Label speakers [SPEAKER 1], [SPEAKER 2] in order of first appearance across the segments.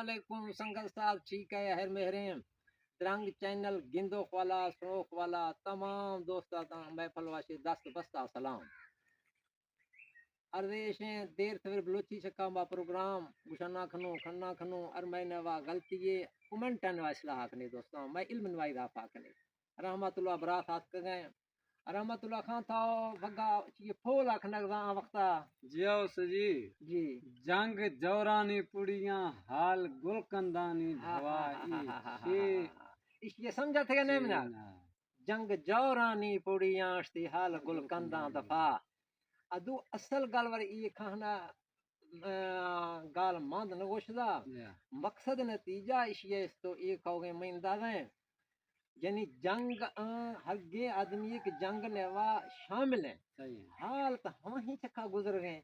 [SPEAKER 1] علیکم سنگل صاحب ٹھیک ہے ہر مہریں درنگ چینل گندو والا سروخ والا تمام دوستاں محفل واشے دست بستہ سلام اردیشیں دیر تھوڑ بلوچی شکام پروگرام گشنا کھنو کھنا کھنو ارمین وا غلطی کمنٹن وا اصلاح کھنی دوستاں میں علم نوائی دا پاکنے رحمت اللہ برات ہاتھ گئے رحمت اللہ خان تھا بھگا یہ پھول اکھنا وقتا
[SPEAKER 2] جیو سجی
[SPEAKER 1] جی
[SPEAKER 2] جنگ جورانی پڑیاں حال گلکندانی دھوائی
[SPEAKER 1] اس یہ سمجھا تھے کہ نہیں منا جنگ جورانی پڑیاں اشتی حال گلکنداں دفاع ادو اصل گل ور یہ کھانا گال ماند نگوشدا مقصد نتیجہ اس تو ایک ہو گئے میں اندازیں یعنی جنگ ہرگے آدمی کے جنگ نوا شامل ہیں حال تو ہم ہی چکا گزر گئے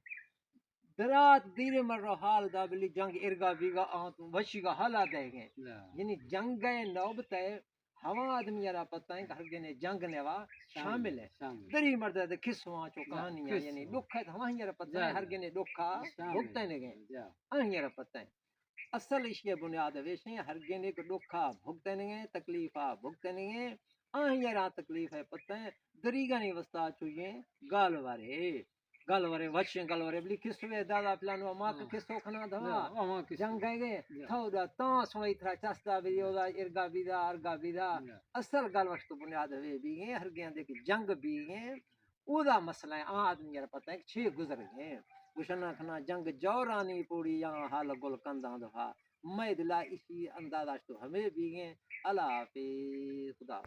[SPEAKER 1] درات دیرے مر رہا حال دا بلی جنگ ارگا بیگا وشی کا حالہ دے گئے یعنی جنگ نوبت ہے ہوا آدمی یارا پتہ ہے کہ ہرگے نے جنگ نوا شامل ہے دری مرد ہے کسواں چو کہانیاں یعنی دکھ ہے ہوا ہی یارا پتہ ہے ہرگے نے دکھا بھگتے نے گئے ہاں یارا پتہ ہے اصل اشیاء بنیاد ویشیں ہرگے نے دکھا بھگتے نے گئے تکلیفہ بھگتے نے گئے آہ یارا تکلیف ہے پتہ ہے دریگا نہیں وستا چوئے گال وارے وچیں گال وارے بلی کسوے دادا پلانو ماں کا کسو کھنا دھوا جنگ گئے تھو دا تاں سوئی تھرا چستا بھی دا ارگا بھی دا ارگا بھی دا اصل گال وقت بنیاد وے بھی گئے ہرگیاں دے کہ جنگ بھی گئے او دا مسئلہ ہے آدمی یار پتہ ہے چھ گزر گئے گشنا کھنا جنگ جورانی پوڑی یہاں حال گل کنداں دفا میں دلا اسی اندازہ تو ہمیں بھی گئے اللہ حافظ خدا